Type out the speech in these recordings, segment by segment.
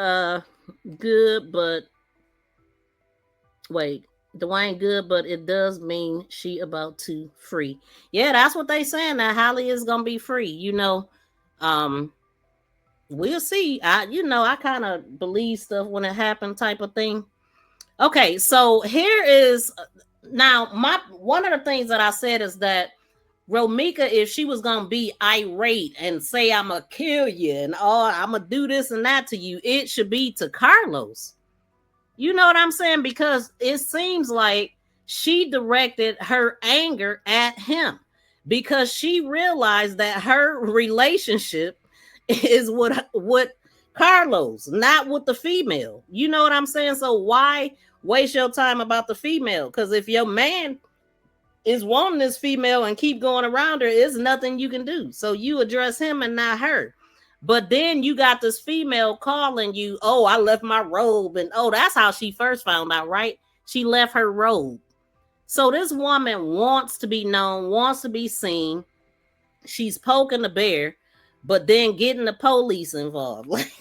Uh, good, but wait, Dwayne good, but it does mean she about to free. Yeah, that's what they saying. That Holly is gonna be free. Um, we'll see. I kind of believe stuff when it happened, type of thing. Okay, so here is now my one of the things that I said is that Romeca, if she was gonna be irate and say I'm gonna kill you and I'm gonna do this and that to you, it should be to Carlos. You know what I'm saying? Because it seems like she directed her anger at him because she realized that her relationship is with Carlos, not with the female. You know what I'm saying? So why waste your time about the female? Because if your man is wanting this female and keep going around her, it's nothing you can do. So you address him and not her. But then you got this female calling you, oh, I left my robe. And oh, that's how she first found out, right? She left her robe. So this woman wants to be known, wants to be seen. She's poking the bear, but then getting the police involved. Like,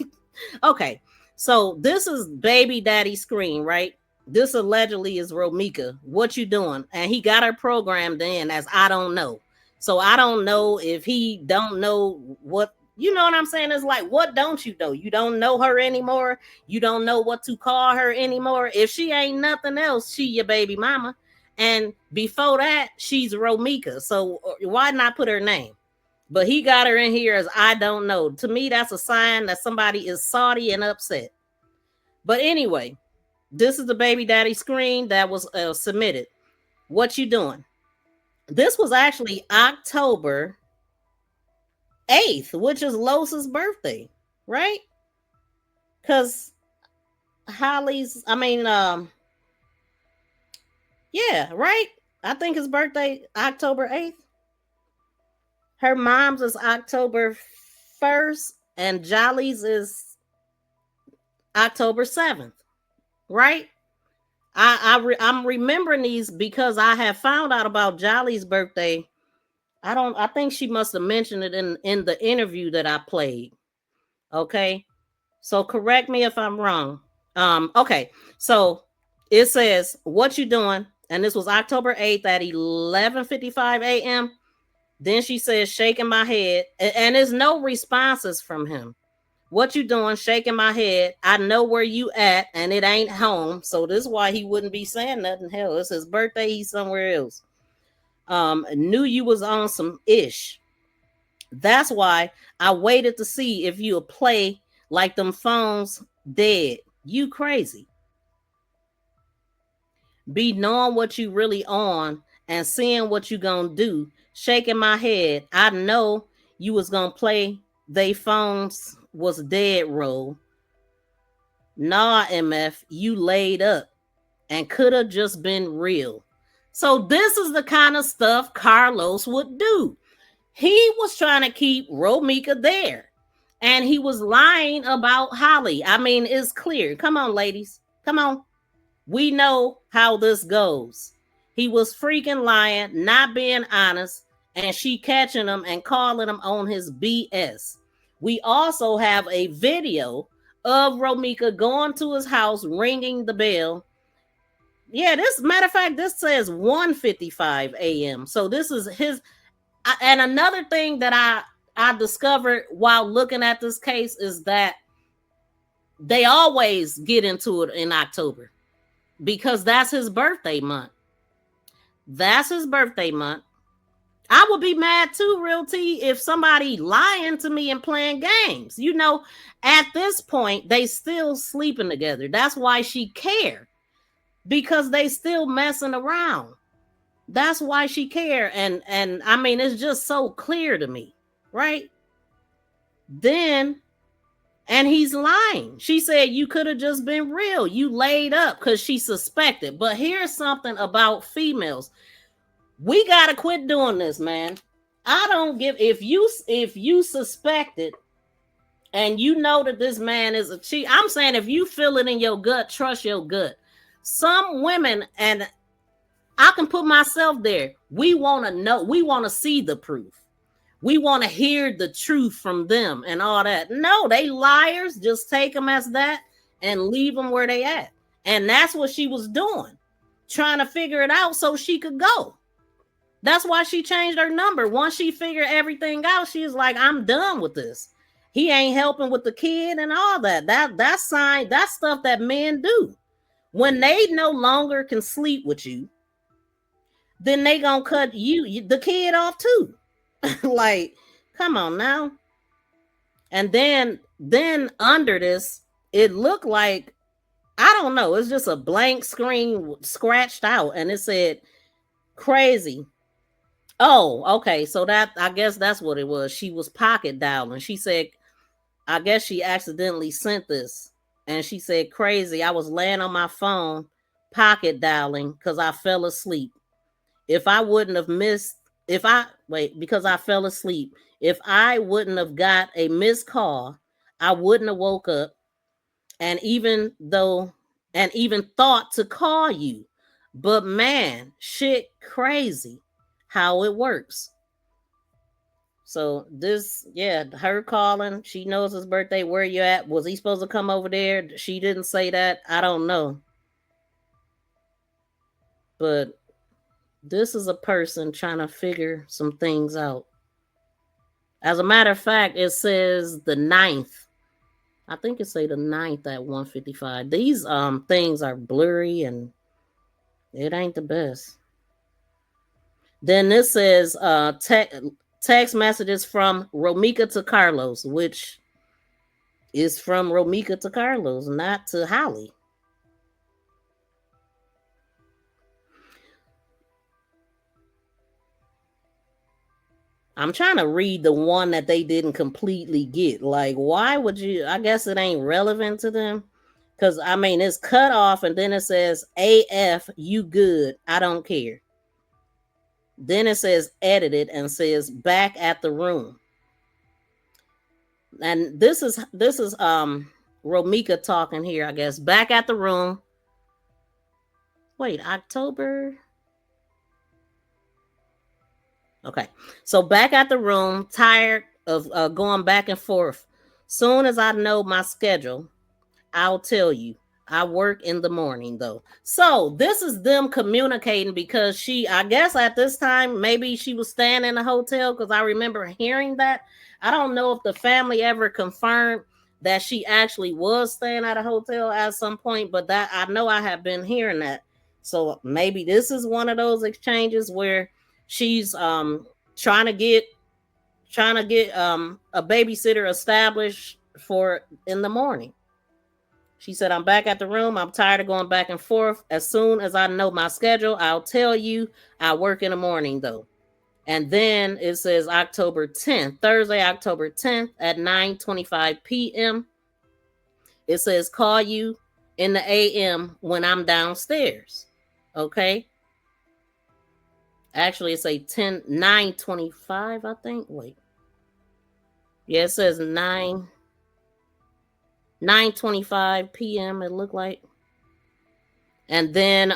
okay. So this is baby daddy screen, right? This allegedly is Romeca. What you doing? And he got her programmed in as I don't know. So I don't know if he don't know what, you know what I'm saying? It's like, what don't you know? You don't know her anymore. You don't know what to call her anymore. If she ain't nothing else, she your baby mama. And before that, she's Romeca. So why not put her name? But he got her in here as I don't know. To me, that's a sign that somebody is salty and upset. But anyway, this is the baby daddy screen that was submitted. What you doing? This was actually October 8th, which is Los's birthday, right? Because Holly's, yeah, right? I think his birthday, October 8th. Her mom's is October 1st, and Jolly's is October 7th, right? I'm remembering these because I have found out about Jolly's birthday. I think she must have mentioned it in the interview that I played. Okay. So correct me if I'm wrong. Okay. So it says, what you doing? And this was October 8th at 11:55 a.m. Then she says, shaking my head, and there's no responses from him. What you doing? Shaking my head. I know where you at, and it ain't home. So this is why he wouldn't be saying nothing. Hell, it's his birthday. He's somewhere else. Knew you was on some ish. That's why I waited to see if you'll play like them phones dead. You crazy. Be knowing what you really on and seeing what you gonna do. Shaking my head. I know you was gonna play they phones was dead role. Nah, MF, you laid up and could have just been real. So this is the kind of stuff Carlos would do. He was trying to keep Romeca there. And he was lying about Holly. I mean, it's clear. Come on, ladies. Come on. We know how this goes. He was freaking lying, not being honest, and she catching him and calling him on his BS. We also have a video of Romeca going to his house, ringing the bell. Yeah, this matter of fact, this says 1:55 a.m. So this is his. And another thing that I discovered while looking at this case is that they always get into it in October because that's his birthday month. That's his birthday month. I would be mad too, Real T, if somebody lying to me and playing games. You know, at this point, they still sleeping together. That's why she care, because they still messing around. That's why she care. And I mean, it's just so clear to me, right? Then, and he's lying. She said you could have just been real. You laid up because she suspected. But here's something about females. We gotta quit doing this, man. I don't give if you suspect it and you know that this man is a cheat. I'm saying if you feel it in your gut, trust your gut. Some women, and I can put myself there, we want to know, we want to see the proof. We want to hear the truth from them and all that. No, they liars. Just take them as that and leave them where they at. And that's what she was doing, trying to figure it out so she could go. That's why she changed her number. Once she figured everything out, she was like, I'm done with this. He ain't helping with the kid and all that. That's stuff that men do. When they no longer can sleep with you, then they gonna cut the kid off too. Like, come on now. And then under this, it looked like, I don't know, it's just a blank screen scratched out, and it said crazy. Oh, okay. So that, I guess that's what it was. She was pocket dialing. She said, I guess she accidentally sent this. And she said, crazy. I was laying on my phone, pocket dialing, because I fell asleep. If I wouldn't have missed, because I fell asleep. If I wouldn't have got a missed call, I wouldn't have woke up and even thought to call you. But man, shit crazy how it works. So this, yeah, her calling, she knows his birthday, where you at? Was he supposed to come over there? She didn't say that. I don't know. But this is a person trying to figure some things out. As a matter of fact, it says the 9th. I think it say the 9th at 1:55. These things are blurry and it ain't the best. Then this says text messages from Romeca to Carlos, which is from Romeca to Carlos, not to Holly. I'm trying to read the one that they didn't completely get. Like, why would you? I guess it ain't relevant to them. Because, I mean, it's cut off and then it says, AF, you good. I don't care. Then it says edited and says back at the room. And this is Romeca talking here, I guess. Back at the room. Wait, October? Okay. So back at the room, tired of going back and forth. Soon as I know my schedule, I'll tell you. I work in the morning though. So this is them communicating because she, I guess at this time, maybe she was staying in a hotel because I remember hearing that. I don't know if the family ever confirmed that she actually was staying at a hotel at some point, but that I know I have been hearing that. So maybe this is one of those exchanges where she's trying to get a babysitter established for in the morning. She said, I'm back at the room. I'm tired of going back and forth. As soon as I know my schedule, I'll tell you. I work in the morning, though. And then it says October 10th, Thursday, October 10th at 9:25 p.m. It says, call you in the a.m. when I'm downstairs. Okay? Actually, it says 9:25, I think. Wait. Yeah, it says 9:25 p.m. it looked like. And then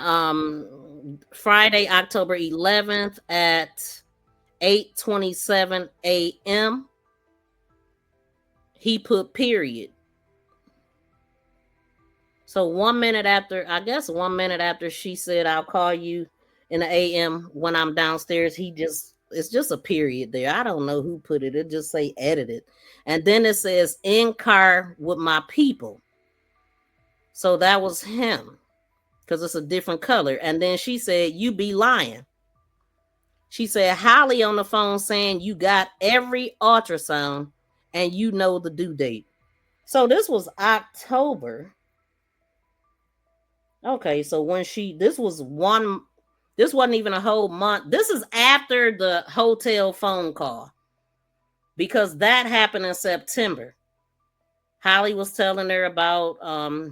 Friday, October 11th at 8:27 a.m. he put period. So 1 minute after, I guess 1 minute after she said, I'll call you in the a.m. when I'm downstairs, it's just a period there. I don't know who put it. It just say edited. And then it says in car with my people. So that was him because it's a different color. And then she said, you be lying. She said, Holly on the phone saying you got every ultrasound and you know the due date. So this was October. Okay, so when this wasn't even a whole month. This is after the hotel phone call because that happened in September. Holly was telling her about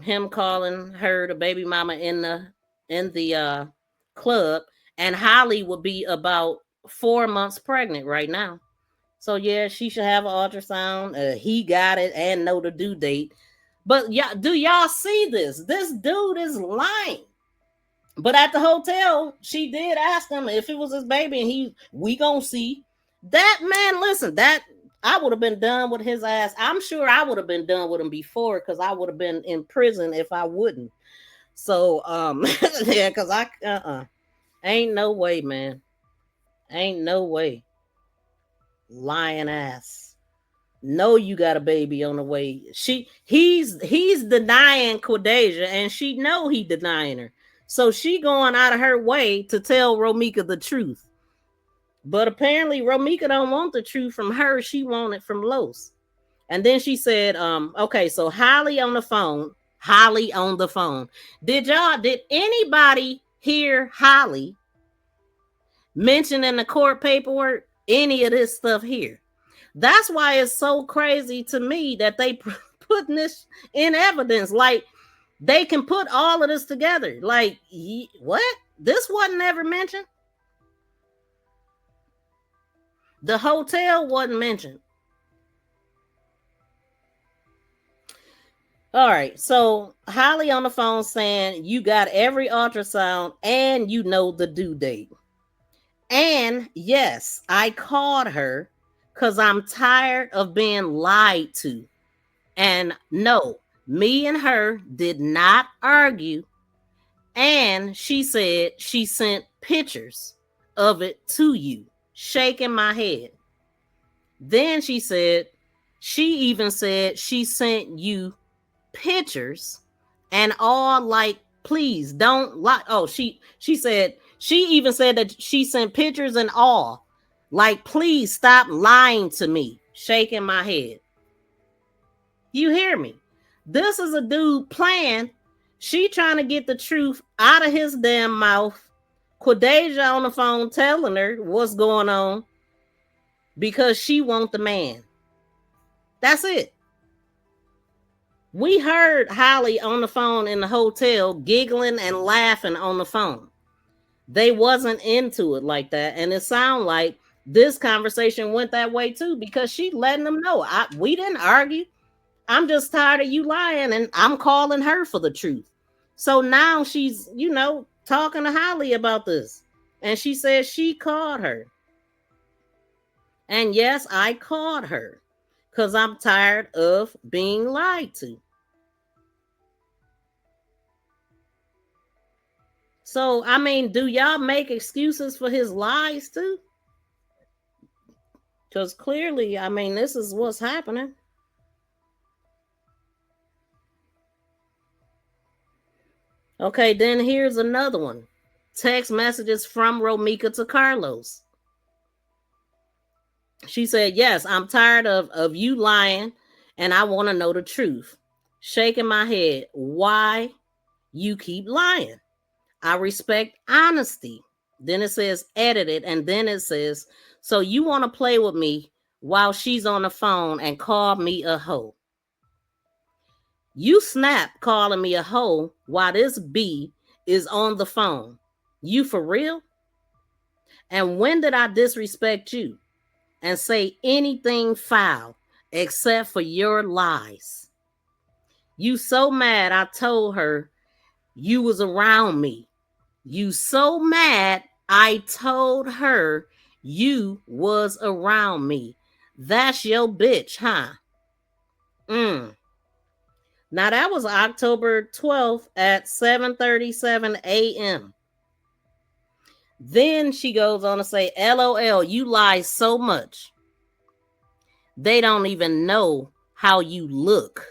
him calling her the baby mama in the club, and Holly would be about 4 months pregnant right now. So yeah, she should have an ultrasound. He got it and know the due date. But yeah, do y'all see this? This dude is lying. But at the hotel, she did ask him if it was his baby, and we gonna see. That man, listen, that I would have been done with his ass. I'm sure I would have been done with him before because I would have been in prison if I wouldn't. So, yeah, because ain't no way, man. Ain't no way. Lying ass. No, you got a baby on the way. He's denying Quadeja, and she know he denying her. So she going out of her way to tell Romeca the truth. But apparently Romeca don't want the truth from her. She want it from Los. And then she said, okay, so Holly on the phone. Holly on the phone. Did anybody hear Holly mention in the court paperwork any of this stuff here? That's why it's so crazy to me that they putting this in evidence. Like, they can put all of this together. Like, what? This wasn't ever mentioned. The hotel wasn't mentioned. All right, so Holly on the phone saying you got every ultrasound and you know the due date. And yes, I called her because I'm tired of being lied to. And no, me and her did not argue. And she said she sent pictures of it to you, shaking my head. Then she even said she sent you pictures and all, like, please don't lie. Oh, she said, she even said that she sent pictures and all, like, please stop lying to me, shaking my head. You hear me? This is a dude playing. She trying to get the truth out of his damn mouth. Quadeja on the phone telling her what's going on because she want the man. That's it. We heard Holly on the phone in the hotel giggling and laughing on the phone. They wasn't into it like that. And it sounded like this conversation went that way too, because she letting them know, we didn't argue. I'm just tired of you lying and I'm calling her for the truth. So now she's, talking to Holly about this. And she says she called her. And yes, I called her because I'm tired of being lied to. So, I mean, do y'all make excuses for his lies too? Because clearly, I mean, this is what's happening. Okay, then here's another one. Text messages from Romeca to Carlos. She said, yes, I'm tired of you lying and I want to know the truth. Shaking my head. Why you keep lying? I respect honesty. Then it says edited. And then it says, so you want to play with me while she's on the phone and call me a hoe. You snap calling me a hoe while this B is on the phone. You for real? And when did I disrespect you and say anything foul except for your lies? You so mad I told her you was around me. You so mad I told her you was around me. That's your bitch, huh? Now that was October 12th at 7:37 a.m. Then she goes on to say, LOL, you lie so much. They don't even know how you look,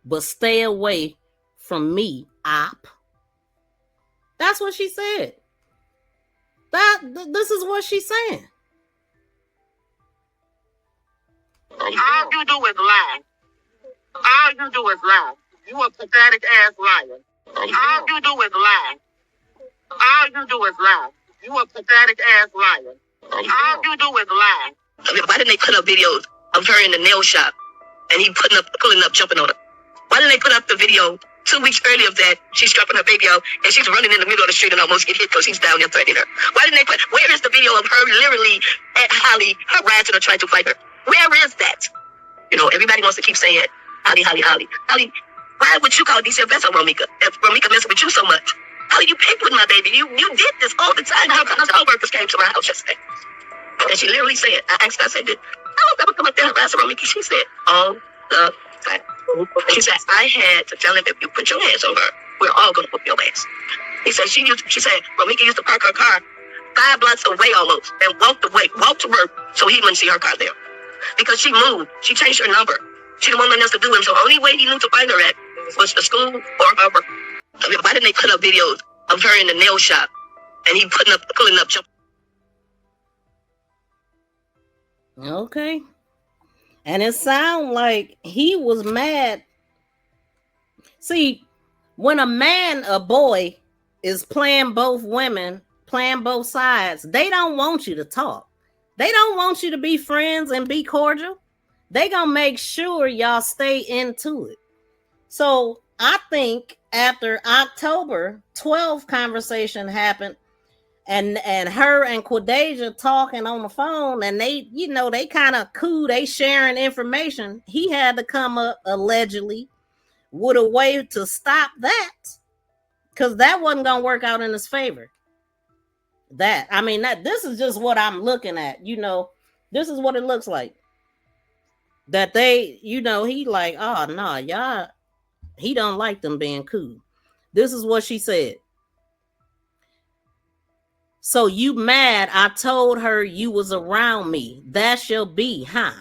but stay away from me, op. That's what she said. This is what she's saying. All you do is lie. All you do is lie. You a pathetic ass liar. All you do is lie. All you do is lie. You a pathetic ass liar. All you do is lie. Why didn't they put up videos of her in the nail shop and he pulling up, jumping on her? Why didn't they put up the video 2 weeks earlier of that? She's dropping her baby out and she's running in the middle of the street and almost get hit because he's down there threatening her. Why didn't they where is the video of her literally at Holly harassing her, trying to fight her? Where is that? Everybody wants to keep saying, Holly. Holly, why would you call DCFS on Romeca? If Romeca messing with you so much. Holly, you picked with my baby. You did this all the time. How come coworkers came to my house yesterday? And she literally said, I asked her, I said, I don't ever come up there and harass Romeca. She said, all the time. She said, I had to tell him, if you put your hands on her, we're all going to whoop your ass. He said, she said, Romeca used to park her car 5 blocks away almost and walk to work so he wouldn't see her car there. Because she moved. She changed her number. She didn't want nothing else to do with him. So the only way he knew to find her at was the school or her work. I mean, why didn't they put up videos of her in the nail shop and he pulling up, jumping? Okay. And it sounded like he was mad. See, when a boy is playing both women, playing both sides, they don't want you to talk. They don't want you to be friends and be cordial. They gonna make sure y'all stay into it. So I think after October 12th conversation happened, and her and Quadeja talking on the phone, and they, they kind of cool, they sharing information. He had to come up allegedly with a way to stop that, because that wasn't gonna work out in his favor. This is just what I'm looking at. This is what it looks like. That they, he like, oh no, y'all, he don't like them being cool. This is what she said. So you mad I told her you was around me. That shall be, huh?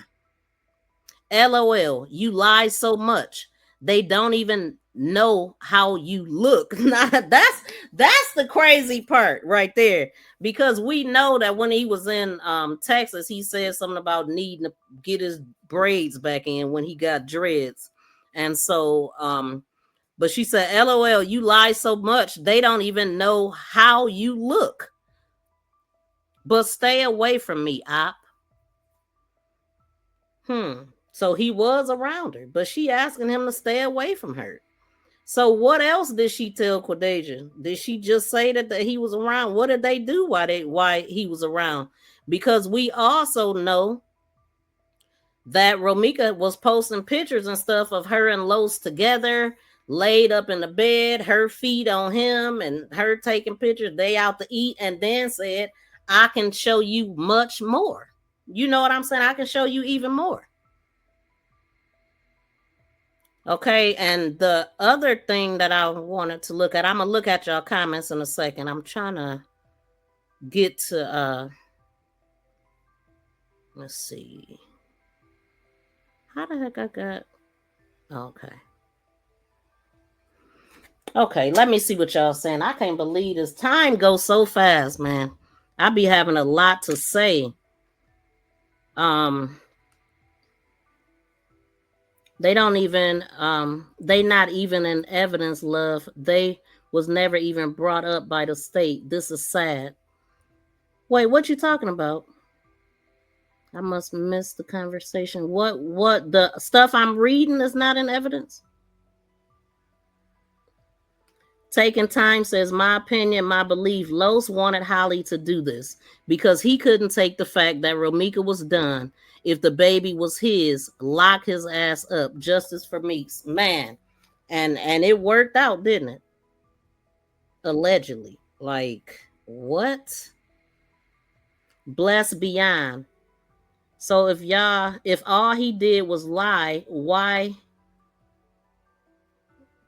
LOL, you lie so much. They don't even know how you look. That's the crazy part right there. Because we know that when he was in Texas, he said something about needing to get his braids back in when he got dreads. And so but she said, LOL, you lie so much. They don't even know how you look. But stay away from me, Op. So he was around her, but she asking him to stay away from her. So what else did she tell Quadeja? Did she just say that he was around? What did they do why he was around? Because we also know that Romeca was posting pictures and stuff of her and Los together, laid up in the bed, her feet on him, and her taking pictures. They out to eat, and then said, I can show you much more. You know what I'm saying? I can show you even more. Okay, and the other thing that I wanted to look at, I'm going to look at y'all comments in a second. I'm trying to get to, let's see. How the heck I got, okay. Okay, let me see what y'all saying. I can't believe this. Time goes so fast, man. I be having a lot to say. They don't even, they not even in evidence, love. They was never even brought up by the state. This is sad. Wait, what you talking about? I must miss the conversation. What the stuff I'm reading is not in evidence? Taking time says, my opinion, my belief, Los wanted Holly to do this because he couldn't take the fact that Romeca was done. If the baby was his, lock his ass up. Justice for Meeks. Man. And it worked out, didn't it? Allegedly. Like, what? Blessed beyond. So if all he did was lie, why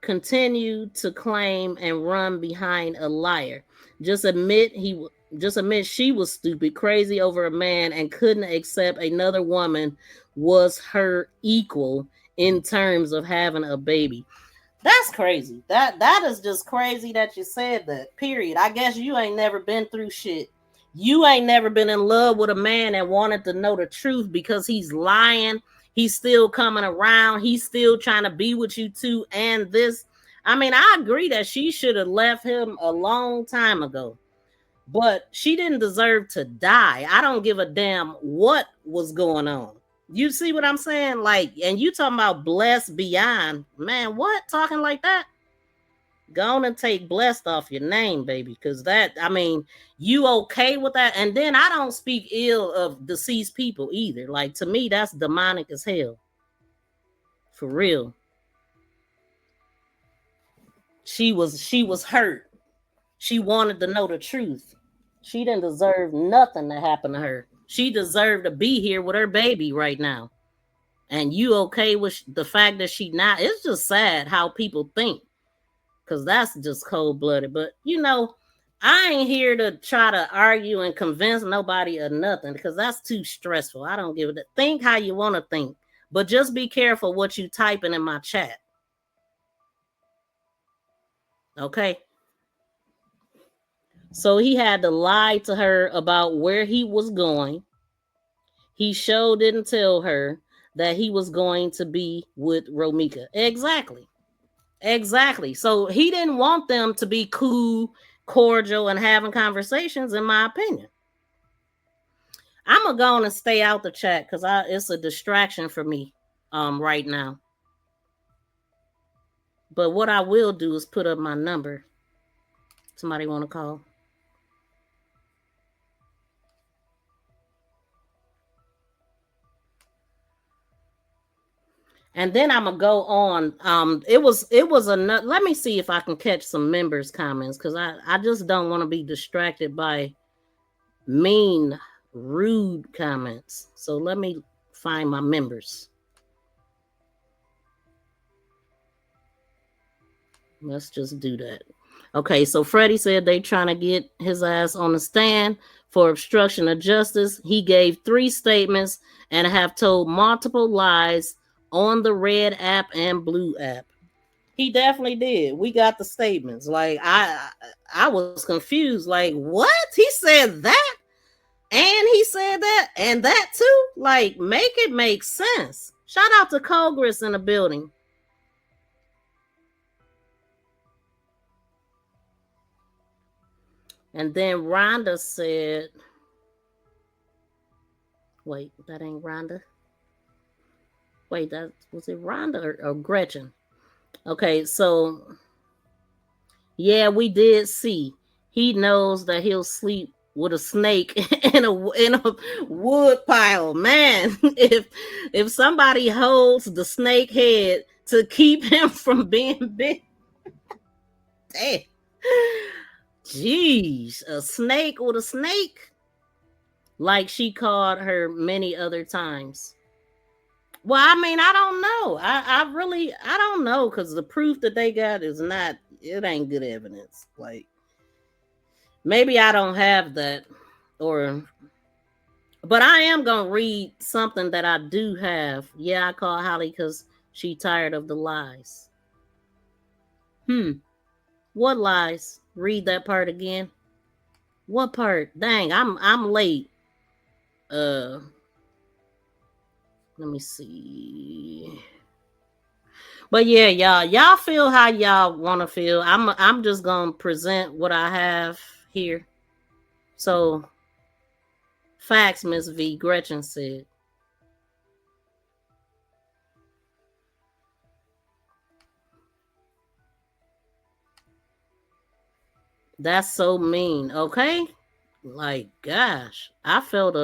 continue to claim and run behind a liar? Just admit she was stupid, crazy over a man, and couldn't accept another woman was her equal in terms of having a baby. That's crazy. That is just crazy that you said that, period. I guess you ain't never been through shit. You ain't never been in love with a man and wanted to know the truth because he's lying. He's still coming around. He's still trying to be with you too. And this, I agree that she should have left him a long time ago, but she didn't deserve to die. I don't give a damn what was going on. You see what I'm saying? Like, and you talking about blessed beyond, man, what? Talking like that? Go on and take blessed off your name, baby. Because you okay with that? And then I don't speak ill of deceased people either. Like, to me, that's demonic as hell. For real. She was hurt. She wanted to know the truth. She didn't deserve nothing to happen to her. She deserved to be here with her baby right now. And you okay with the fact that she not? It's just sad how people think, because that's just cold-blooded. But I ain't here to try to argue and convince nobody of nothing, because that's too stressful. I don't give a think how you want to think, but just be careful what you typing in my chat. Okay. So he had to lie to her about where he was going. He sure didn't tell her that he was going to be with Romeca. Exactly. So he didn't want them to be cool, cordial, and having conversations, in my opinion. I'm gonna go on and stay out the chat because it's a distraction for me right now. But what I will do is put up my number. Somebody want to call? And then I'm gonna go on. It was another. Let me see if I can catch some members' comments, because I just don't want to be distracted by mean, rude comments. So let me find my members. Let's just do that. Okay, so Freddie said they trying to get his ass on the stand for obstruction of justice. He gave 3 statements and have told multiple lies on the red app and blue app. He definitely did. We got the statements. Like I was confused. Like, what? He said that, and he said that, and that too. Like, make it make sense. Shout out to Congress in the building. And then Rhonda said, wait, that ain't Rhonda. Wait, that was it Rhonda or Gretchen? Okay, so yeah, we did see. He knows that he'll sleep with a snake in a wood pile. Man, if somebody holds the snake head to keep him from being big, damn. Jeez, a snake with a snake, like she called her many other times. Well, I mean, I don't know. I don't know, because the proof that they got is not. It ain't good evidence. Like, maybe I don't have that, or. But I am gonna read something that I do have. Yeah, I call Holly because she tired of the lies. What lies? Read that part again. What part? Dang, I'm late. Let me see. But yeah, y'all feel how y'all want to feel. I'm just gonna present what I have here. So, facts, Miss V. Gretchen said. That's so mean. Okay, like gosh, I felt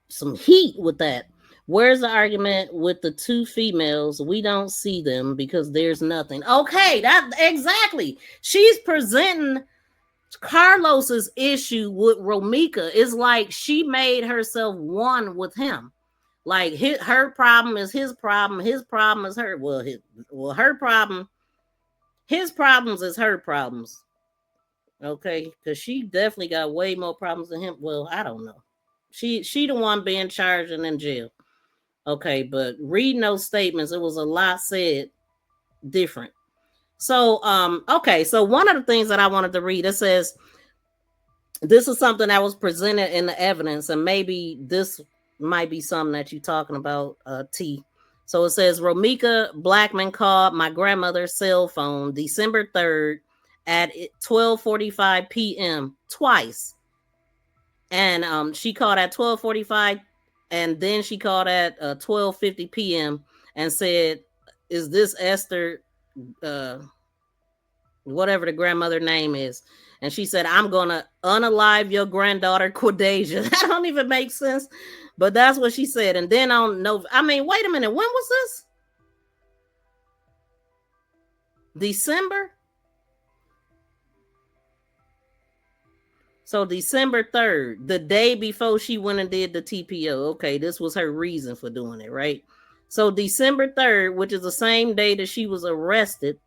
some heat with that. Where's the argument with the 2 females? We don't see them because there's nothing. Okay, that exactly. She's presenting Carlos's issue with Romeca. Is like she made herself one with him. Like her problem is his problem. His problem is her. Her problem. His problems is her problems. Okay, because she definitely got way more problems than him. Well, I don't know. She the one being charged and in jail. Okay, but reading those statements, it was a lot said different. So, okay, so one of the things that I wanted to read, it says, this is something that was presented in the evidence, and maybe this might be something that you're talking about, T. So it says, Romeca Blackman called my grandmother's cell phone December 3rd at 12:45 p.m. twice. And she called at 12:45, and then she called at 12:50 p.m. and said, is this Esther, whatever the grandmother name is? And she said, I'm gonna unalive your granddaughter Quadesia. That don't even make sense, but that's what she said. And then wait a minute, when was this? December. So December 3rd, the day before she went and did the TPO. Okay, this was her reason for doing it, right? So December 3rd, which is the same day that she was arrested,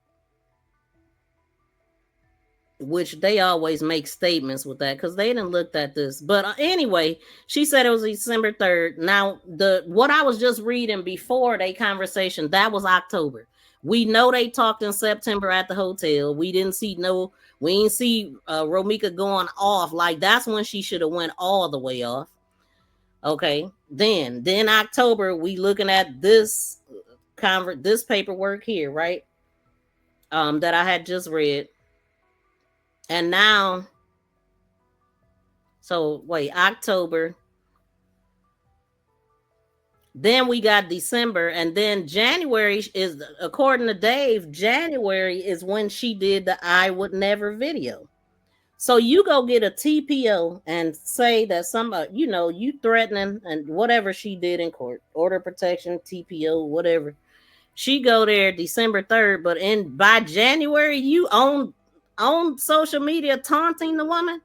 which they always make statements with that because they didn't look at this. But anyway, she said it was December 3rd. Now, what I was just reading before they conversation, that was October. We know they talked in September at the hotel. We didn't see Romeca going off. Like, that's when she should have went all the way off. Okay. Then October, we looking at this this paperwork here, right? That I had just read. And now, so wait, October. Then we got December, and then January is, according to Dave, January is when she did the I Would Never video. So you go get a TPO and say that you threatening and whatever she did in court, order protection, TPO, whatever. She go there December 3rd, but by January you on social media taunting the woman.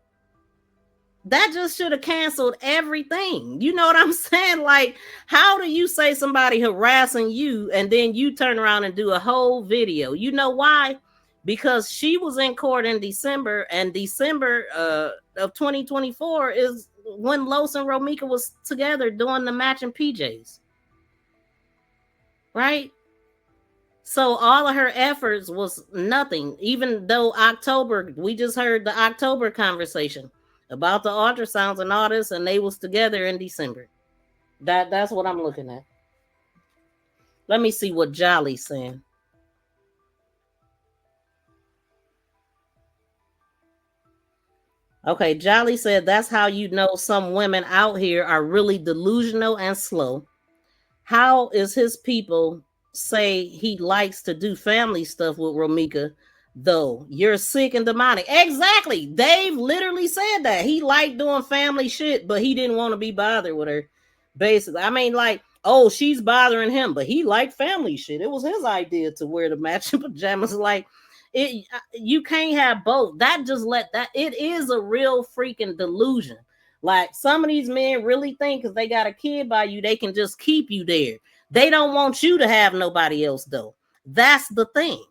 That just should have canceled everything. You know what I'm saying? Like, how do you say somebody harassing you and then you turn around and do a whole video? You know why? Because she was in court in December, and December of 2024 is when Los and Romeca was together doing the matching PJs. Right? So all of her efforts was nothing, even though October, we just heard the October conversation about the ultrasounds and all this, and they was together in December. That's what I'm looking at. Let me see what Jolly's saying. Okay, Jolly said that's how you know some women out here are really delusional and slow. How is his people say he likes to do family stuff with Romeca, though? You're sick and demonic. Exactly. Dave literally said that. He liked doing family shit, but he didn't want to be bothered with her. Basically. I mean, like, oh, she's bothering him, but he liked family shit. It was his idea to wear the matching pajamas. Like, you can't have both. It is a real freaking delusion. Like, some of these men really think because they got a kid by you, they can just keep you there. They don't want you to have nobody else, though. That's the thing.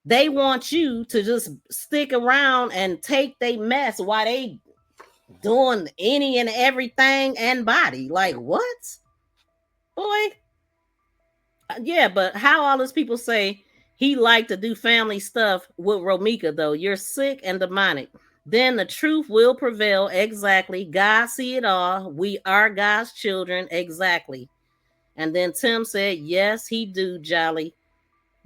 They want you to just stick around and take their mess while they doing any and everything and body. Like, what? Boy. Yeah, but how all these people say he liked to do family stuff with Romeca, though? You're sick and demonic. Then the truth will prevail. Exactly. God see it all. We are God's children. Exactly. And then Tim said, yes, he do, Jolly.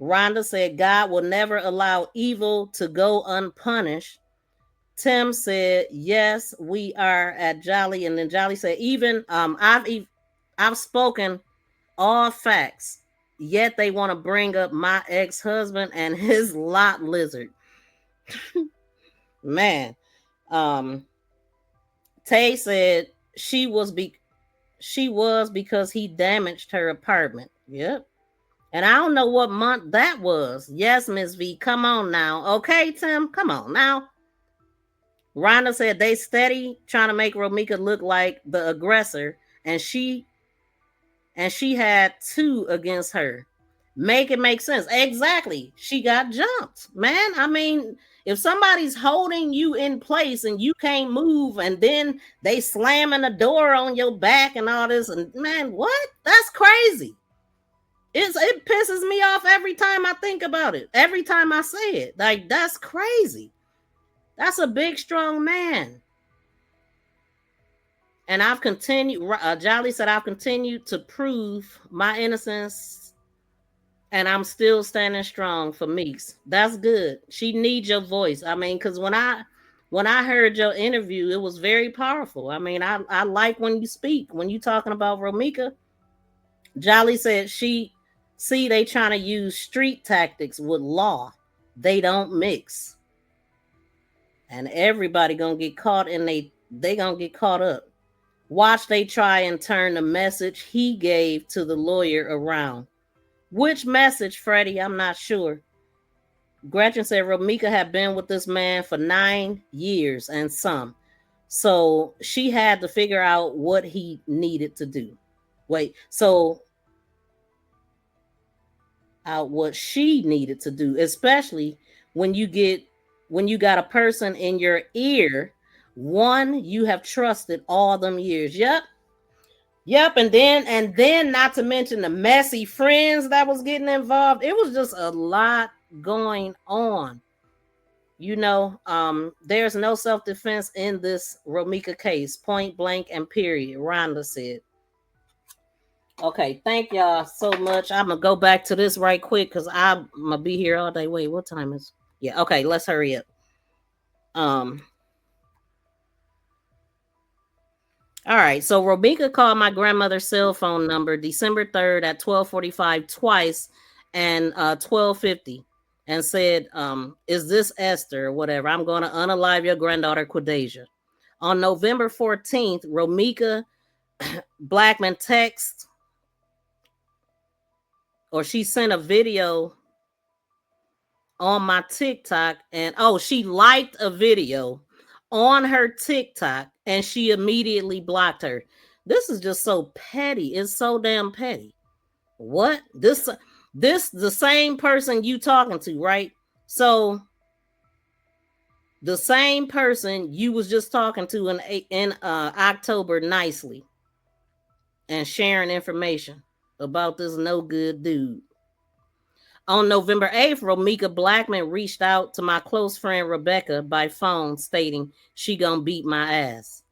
Rhonda said, God will never allow evil to go unpunished. Tim said, yes, we are at Jolly. And then Jolly said, even I've spoken all facts, yet they want to bring up my ex-husband and his lot lizard. Man. Tay said she was because he damaged her apartment. Yep. And I don't know what month that was. Yes, Miss V, come on now. Okay, Tim, come on now. Rhonda said they steady trying to make Romeca look like the aggressor, and she had two against her. Make it make sense. Exactly. She got jumped, man. I mean, if somebody's holding you in place and you can't move, and then they slamming the door on your back and all this, and man, what? That's crazy. It pisses me off every time I think about it. Every time I say it. Like, that's crazy. That's a big, strong man. And I've continued, Jolly said, I've continued to prove my innocence, and I'm still standing strong for Meeks. That's good. She needs your voice. I mean, because when I heard your interview, it was very powerful. I mean, I like when you speak, when you talking about Romeca. Jolly said they trying to use street tactics with law. They don't mix. And everybody gonna get caught, and they gonna get caught up. Watch they try and turn the message he gave to the lawyer around. Which message, Freddie? I'm not sure. Gretchen said Romeca had been with this man for 9 years and some. So she had to figure out what he needed to do. Wait, so out what she needed to do, especially when you got a person in your ear, one you have trusted all them years. Yep, and then not to mention the messy friends that was getting involved. It was just a lot going on. There's no self-defense in this Romeca case, point blank and period, Rhonda said. Okay, thank y'all so much. I'm gonna go back to this right quick because I'm gonna be here all day. Wait, what time is? Yeah, okay, let's hurry up. Um, all right. So Romeca called my grandmother's cell phone number December 3rd at 12:45 twice and 12:50 and said, "Is this Esther or whatever? I'm gonna unalive your granddaughter Quadesia." On November 14th, Romeca Blackman text or she sent a video on my TikTok and she liked a video on her TikTok and she immediately blocked her. This is just so petty. It's so damn petty. What? This the same person you talking to, right? So the same person you was just talking to in October nicely and sharing information about this no good dude. On November 8th, Romeca Blackman reached out to my close friend Rebecca by phone stating she gonna beat my ass.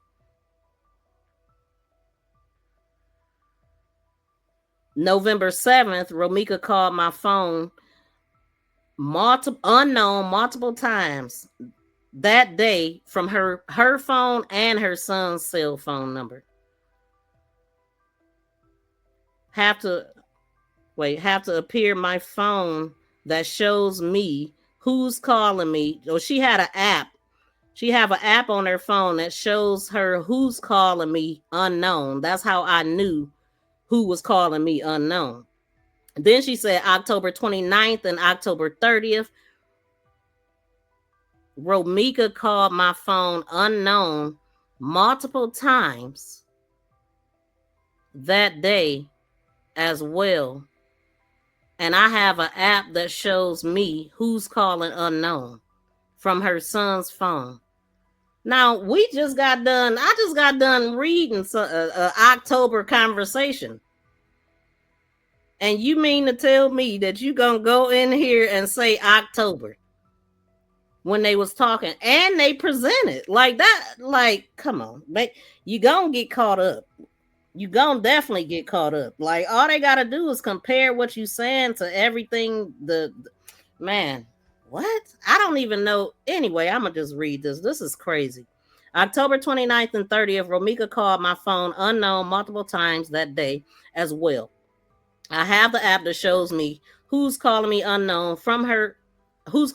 November 7th, Romeca called my phone multiple times that day from her phone and her son's cell phone number. Have to appear my phone that shows me who's calling me. Or she had an app. She have an app on her phone that shows her who's calling me unknown. That's how I knew who was calling me unknown. Then she said October 29th and October 30th, Romeca called my phone unknown multiple times that day as well. And I have an app that shows me who's calling unknown from her son's phone. Now, I just got done reading October conversation. And you mean to tell me that you gonna go in here and say October when they was talking and they presented like that? Like, come on, you gonna get caught up. You gonna definitely get caught up. Like, all they gotta do is compare what you saying to everything. Man, what? I don't even know. Anyway, I'm gonna just read this. This is crazy. October 29th and 30th, Romeca called my phone unknown multiple times that day as well. I have the app that shows me who's calling me unknown from her son's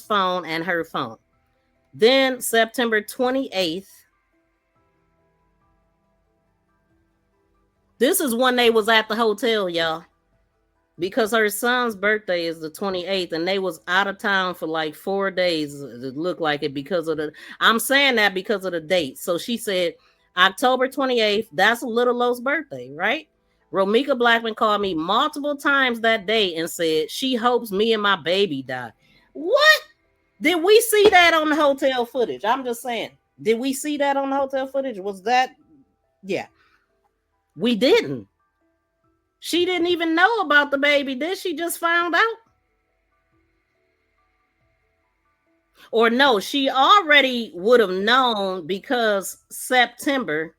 phone and her phone. Then September 28th, this is when they was at the hotel, y'all. Because her son's birthday is the 28th and they was out of town for like 4 days. It looked like it because of I'm saying that because of the date. So she said October 28th, that's Little Lo's birthday, right? Romeca Blackman called me multiple times that day and said she hopes me and my baby die. What? Did we see that on the hotel footage? I'm just saying. Did we see that on the hotel footage? Was that? Yeah. We didn't. She didn't even know about the baby. Did she just found out? Or no, she already would have known because September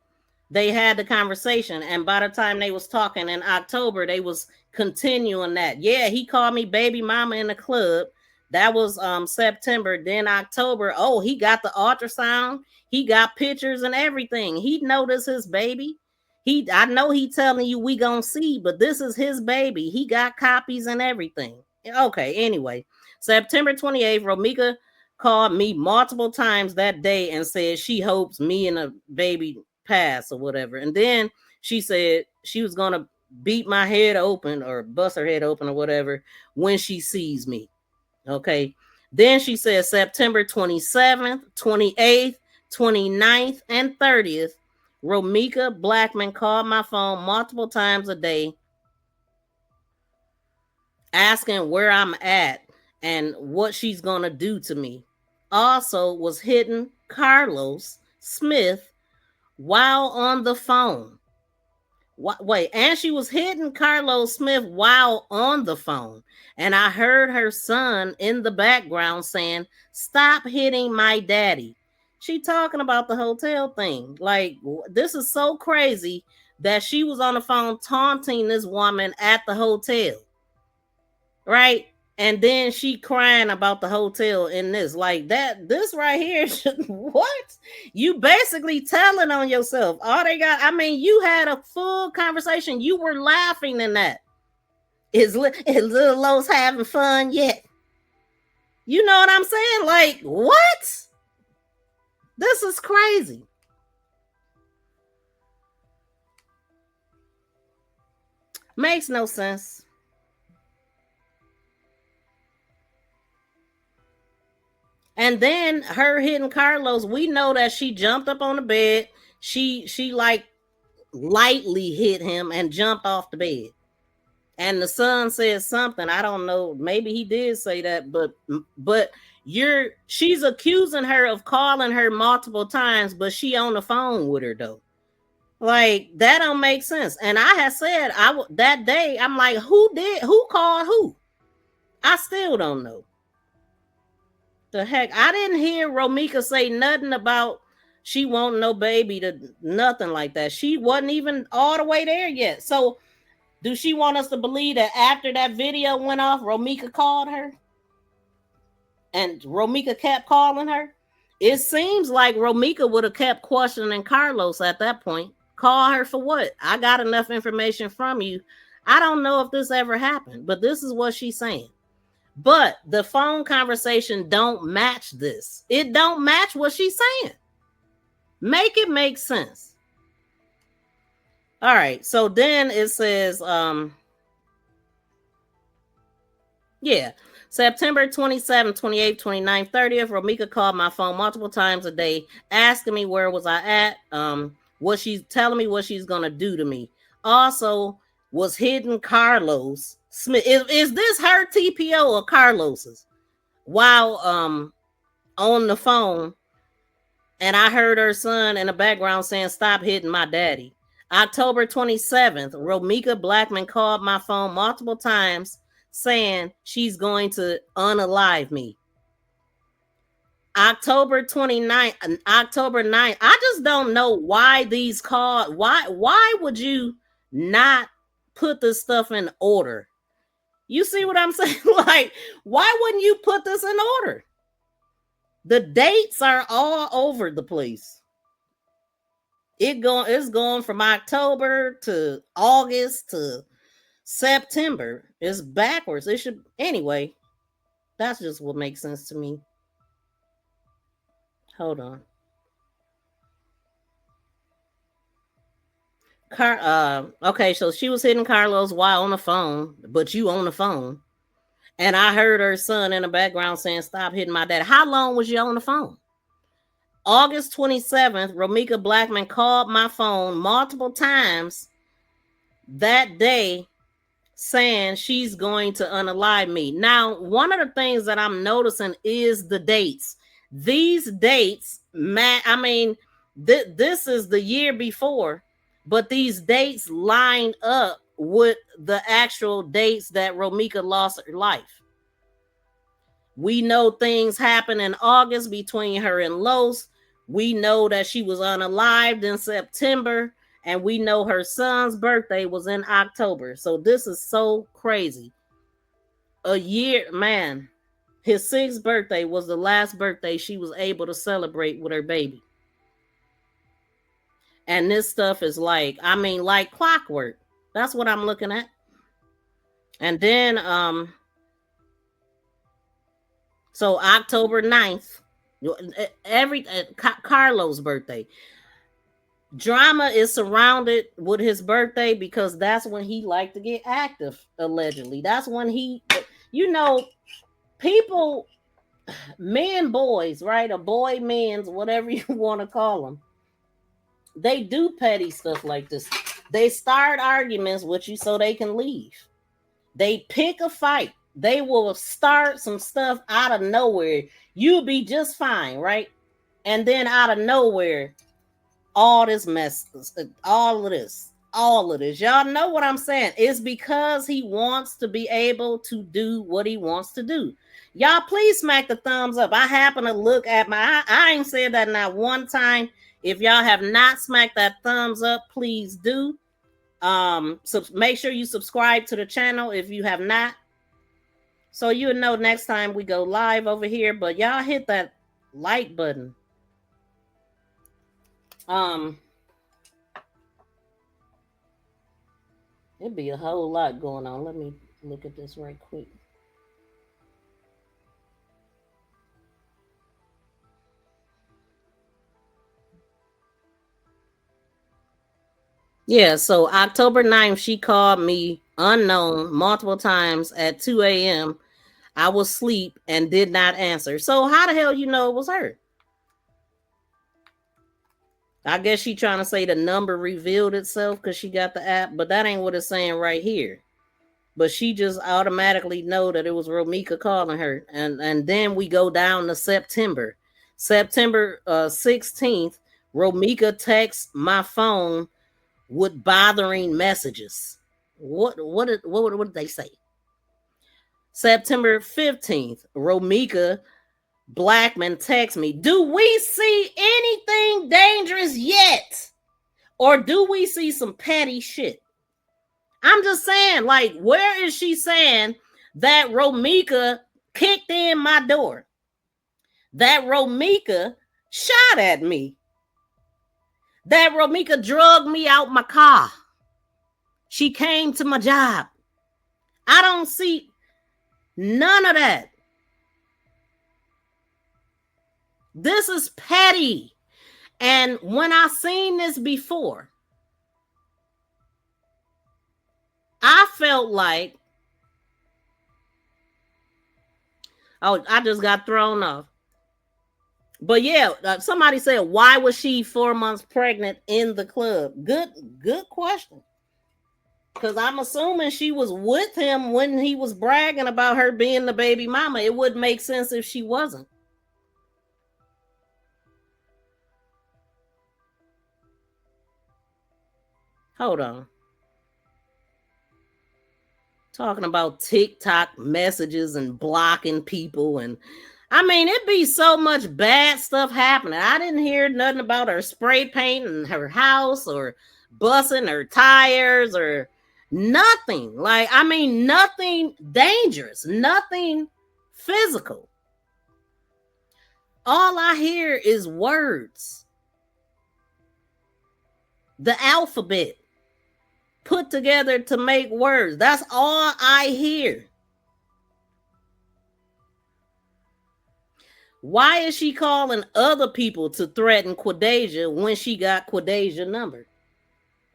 they had the conversation, and by the time they was talking in October, they was continuing that. Yeah, he called me baby mama in the club. That was September. Then October, he got the ultrasound. He got pictures and everything. He noticed his baby. I know he telling you we gonna see, but this is his baby. He got copies and everything. Okay, anyway. September 28th, Romeca called me multiple times that day and said she hopes me and the baby pass or whatever. And then she said she was gonna beat my head open or bust her head open or whatever when she sees me. Okay. Then she said September 27th, 28th, 29th, and 30th, Romeca Blackman called my phone multiple times a day asking where I'm at and what she's going to do to me. Also was hitting Carlos Smith while on the phone. Wait, and she was hitting Carlos Smith while on the phone. And I heard her son in the background saying, "Stop hitting my daddy." She talking about the hotel thing. Like, this is so crazy that she was on the phone taunting this woman at the hotel. Right? And then she crying about the hotel in this. Like, that, this right here, what? You basically telling on yourself. All they got, I mean, you had a full conversation. You were laughing in that. Is little Lowe's having fun yet? You know what I'm saying? Like, what? This is crazy. Makes no sense. And then her hitting Carlos, we know that she jumped up on the bed. She like lightly hit him and jumped off the bed. And the son said something. I don't know. Maybe he did say that, but she's accusing her of calling her multiple times, but she on the phone with her though. Like, that don't make sense. And I had said that day, I'm like, who called who? I still don't know. The heck, I didn't hear Romeca say nothing about she won't no baby, to nothing like that. She wasn't even all the way there yet. So do she want us to believe that after that video went off, Romeca called her? And Romeca kept calling her? It seems like Romeca would have kept questioning Carlos at that point. Call her for what? I got enough information from you. I don't know if this ever happened, but this is what she's saying. But the phone conversation don't match this. It don't match what she's saying. Make it make sense. All right. So then it says, September 27th, 28th, 29th, 30th, Romeca called my phone multiple times a day, asking me where was I at, what she's telling me what she's going to do to me. Also was hitting Carlos Smith. Is this her TPO or Carlos's? While on the phone, and I heard her son in the background saying, "Stop hitting my daddy." October 27th, Romeca Blackman called my phone multiple times saying she's going to unalive me. October 29th and October 9th. I just don't know why these calls. Why would you not put this stuff in order? You see what I'm saying? Like, why wouldn't you put this in order? The dates are all over the place. It's going from October to August to September. It's backwards. It should, anyway. That's just what makes sense to me. Hold on. Okay, so she was hitting Carlos while on the phone, but you on the phone. And I heard her son in the background saying, "Stop hitting my dad." How long was you on the phone? August 27th, Romeca Blackman called my phone multiple times that day saying she's going to unalive me. Now, one of the things that I'm noticing is the dates. These dates, I mean, this is the year before, but these dates line up with the actual dates that Romeca lost her life. We know things happened in August between her and Los. We know that she was unalived in September, and we know her son's birthday was in October. So this is so crazy. A year, man, his 6th birthday was the last birthday she was able to celebrate with her baby. And this stuff is like, I mean, like clockwork. That's what I'm looking at. And then, so October 9th, Carlos' birthday. Drama is surrounded with his birthday because that's when he liked to get active, allegedly. That's when he, you know, people men, boys, right? Or boy, men's, whatever you want to call them. They do petty stuff like this. They start arguments with you so they can leave. They pick a fight. They will start some stuff out of nowhere. You'll be just fine, right? And then out of nowhere, all this mess, all of this. Y'all know what I'm saying. It's because he wants to be able to do what he wants to do. Y'all, please smack the thumbs up. I happen to look at I ain't said that not one time. If y'all have not smacked that thumbs up, please do. So make sure you subscribe to the channel if you have not, so you'll know next time we go live over here. But y'all hit that like button. It'd be a whole lot going on. Let me look at this right quick. Yeah, so October 9th, she called me unknown multiple times at 2 a.m. I was asleep and did not answer. So how the hell you know it was her? I guess she trying to say the number revealed itself because she got the app, but that ain't what it's saying right here. But she just automatically know that it was Romeca calling her. And then we go down to September. September 16th, Romeca texts my phone with bothering messages. What did they say? September 15th, Romeca Blackman texts me, do we see anything dangerous yet? Or do we see some petty shit? I'm just saying, like, where is she saying that Romeca kicked in my door? That Romeca shot at me? That Romeca drugged me out my car? She came to my job? I don't see none of that. This is petty. And when I seen this before, I felt like, oh, I just got thrown off. But yeah, somebody said, why was she 4 months pregnant in the club? Good question. Because I'm assuming she was with him when he was bragging about her being the baby mama. It wouldn't make sense if she wasn't. Hold on. Talking about TikTok messages and blocking people. And I mean, it'd be so much bad stuff happening. I didn't hear nothing about her spray painting her house or busting her tires or nothing. Like, I mean, nothing dangerous, nothing physical. All I hear is words. The alphabet put together to make words. That's all I hear. Why is she calling other people to threaten Quadeja when she got Quadeja's number?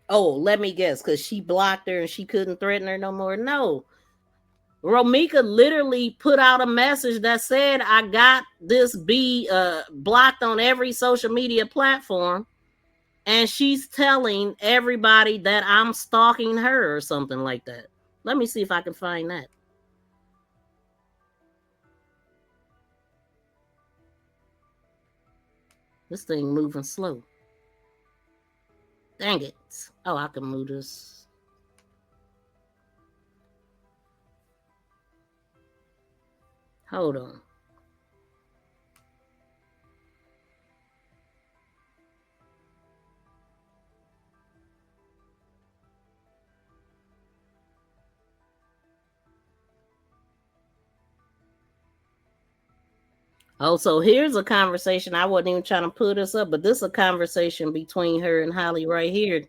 Oh, let me guess, because she blocked her and she couldn't threaten her no more. No. Romeca literally put out a message that said, I got this B blocked on every social media platform. And she's telling everybody that I'm stalking her or something like that. Let me see if I can find that. This thing moving slow. Dang it. Oh, I can move this. Hold on. Oh, so here's a conversation. I wasn't even trying to put this up, but this is a conversation between her and Holly right here.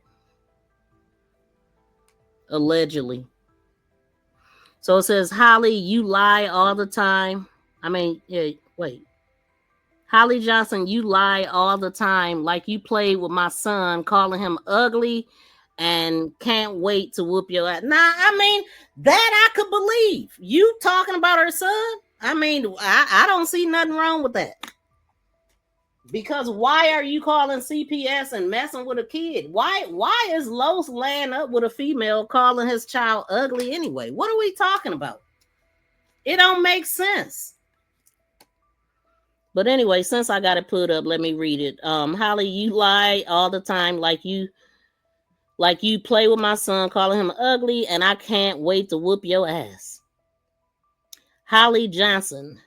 Allegedly. So it says, Holly, you lie all the time. I mean, yeah, wait. Holly Johnson, you lie all the time, like you played with my son, calling him ugly and can't wait to whoop your ass. Nah, I mean, that I could believe. You talking about her son? I mean, I don't see nothing wrong with that. Because why are you calling CPS and messing with a kid? Why is Los laying up with a female calling his child ugly anyway? What are we talking about? It don't make sense. But anyway, since I got it put up, let me read it. Holly, you lie all the time like you play with my son, calling him ugly, and I can't wait to whoop your ass. Holly Johnson.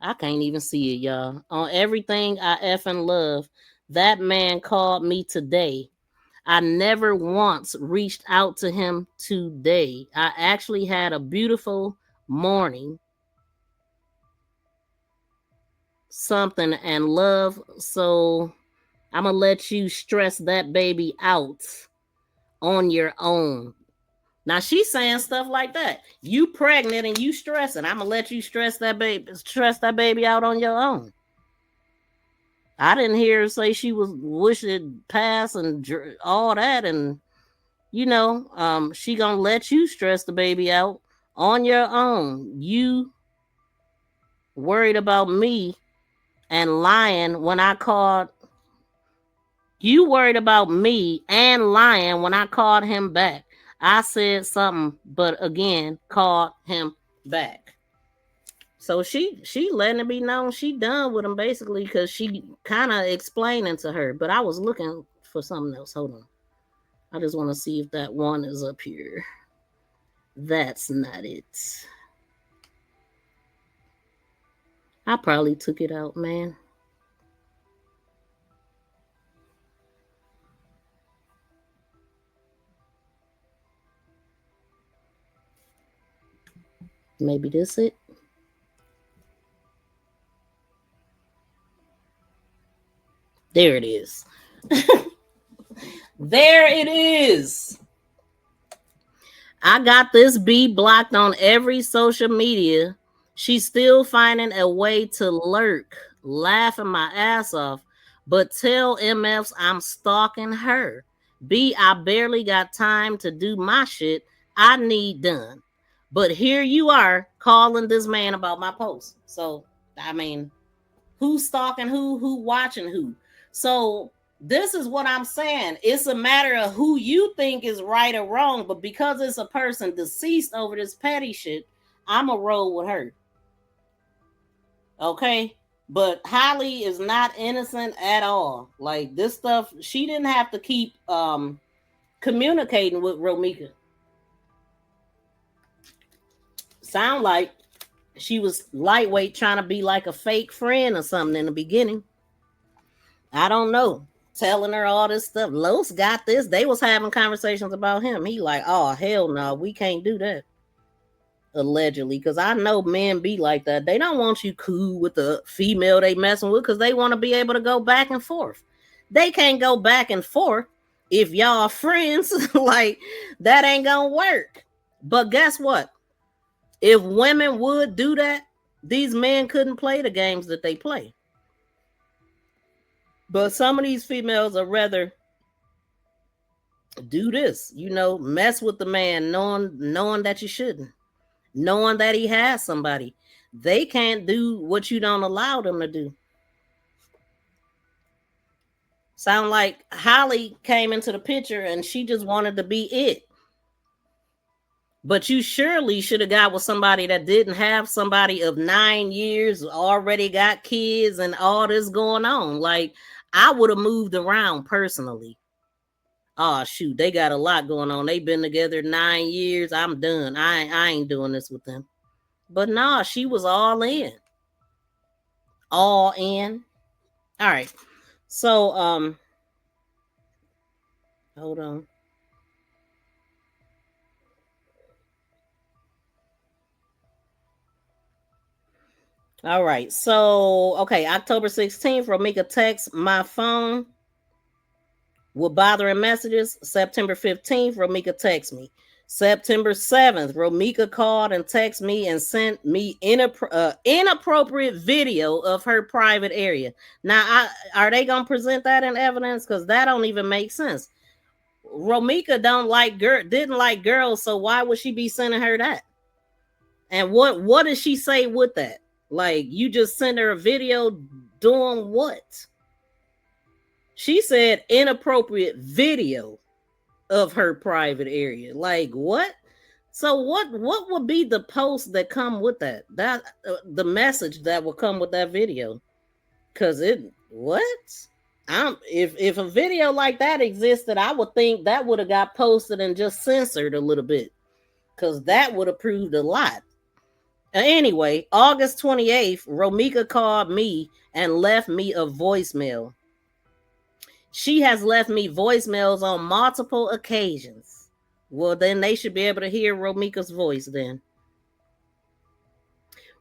I can't even see it, y'all. On everything I effing love, that man called me today. I never once reached out to him today. I actually had a beautiful morning. Something and love. So I'm going to let you stress that baby out on your own. Now she's saying stuff like that. You pregnant and you stressing. I'm going to let you stress that baby out on your own. I didn't hear her say she was wishing pass and all that, and she gonna let you stress the baby out on your own. You worried about me and lying when I called. You worried about me and lying when I called him back. I said something, but again, called him back. So she letting it be known she done with him basically because she kind of explaining to her. But I was looking for something else. Hold on. I just want to see if that one is up here. That's not it. I probably took it out, man. Maybe this it. There it is. There it is. I got this B blocked on every social media. She's still finding a way to lurk, laughing my ass off. But tell MFs I'm stalking her. B, I barely got time to do my shit I need done. But here you are calling this man about my post. So, I mean, who's stalking who watching who? So this is what I'm saying. It's a matter of who you think is right or wrong, but because it's a person deceased over this petty shit, I'm a roll with her. Okay? But Holly is not innocent at all. Like this stuff, she didn't have to keep communicating with Romeca. Sound like she was lightweight trying to be like a fake friend or something in the beginning. I don't know. Telling her all this stuff. Los got this. They was having conversations about him. He like, oh, hell no, we can't do that. Allegedly. Because I know men be like that. They don't want you cool with the female they messing with because they want to be able to go back and forth. They can't go back and forth if y'all friends. Like, that ain't going to work. But guess what? If women would do that, these men couldn't play the games that they play. But some of these females are rather do this, mess with the man knowing that you shouldn't, knowing that he has somebody. They can't do what you don't allow them to do. Sound like Holly came into the picture and she just wanted to be it. But you surely should have got with somebody that didn't have somebody of 9 years, already got kids and all this going on. Like, I would have moved around personally. Oh, shoot, they got a lot going on. They've been together 9 years. I'm done. I ain't doing this with them. But nah, she was all in. All in. All right. So, hold on. All right. So, okay, October 16th, Romeca text my phone with bothering messages. September 15th, Romeca text me. September 7th, Romeca called and texted me and sent me inappropriate video of her private area. Now, are they going to present that in evidence? Because that don't even make sense. Romeca didn't like girls, so why would she be sending her that? And what did she say with that? Like, you just sent her a video doing what? She said inappropriate video of her private area. Like, what? So what would be the post that come with that? That the message that would come with that video? Cause it what? If a video like that existed, I would think that would have got posted and just censored a little bit, cause that would have proved a lot. Anyway, August 28th, Romeca called me and left me a voicemail. She has left me voicemails on multiple occasions. Well, then they should be able to hear Romeca's voice then.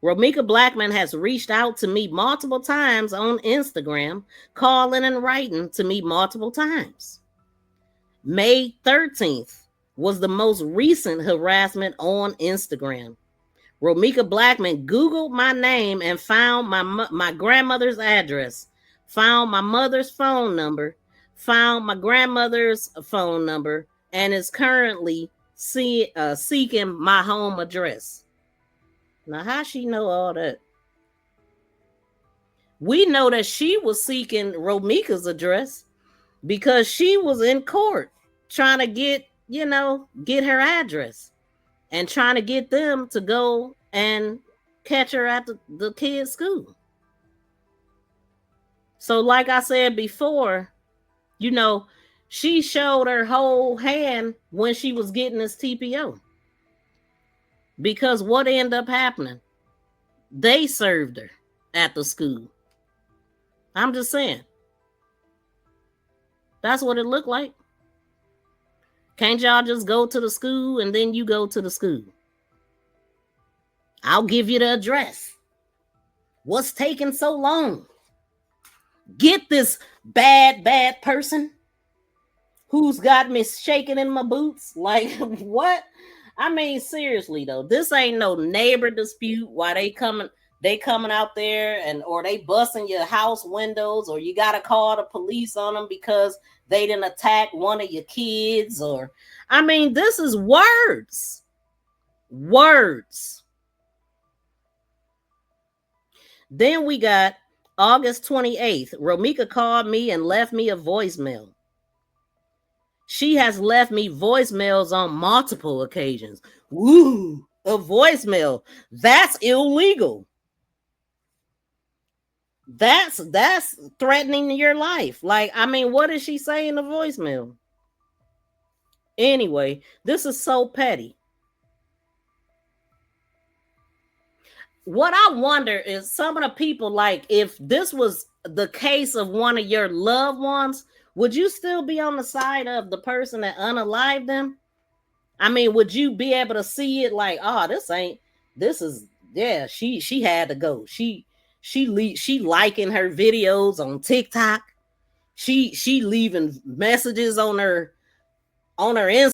Romeca Blackman has reached out to me multiple times on Instagram, calling and writing to me multiple times. May 13th was the most recent harassment on Instagram. Romeca Blackman Googled my name and found my grandmother's address, found my mother's phone number, found my grandmother's phone number, and is currently seeking my home address. Now, how she know all that? We know that she was seeking Romeca's address because she was in court trying to get her address and trying to get them to go and catch her at the kids' school. So, like I said before, she showed her whole hand when she was getting this TPO. Because what ended up happening? They served her at the school. I'm just saying. That's what it looked like. Can't y'all just go to the school and then you go to the school? I'll give you the address. What's taking so long? Get this bad person who's got me shaking in my boots. Like, what? I mean, seriously though, this ain't no neighbor dispute. Why they coming out there or they busting your house windows, or you gotta call the police on them because they didn't attack one of your kids, or I mean, this is words. Then we got August 28th. Romeca called me and left me a voicemail. She has left me voicemails on multiple occasions. Woo, a voicemail. That's illegal. That's threatening your life. Like, I mean, what is she saying in the voicemail? Anyway, this is so petty. What I wonder is some of the people, like, if this was the case of one of your loved ones, would you still be on the side of the person that unalived them? I mean, would you be able to see it like, oh, she had to go. She liking her videos on TikTok. She leaving messages on her Instagram.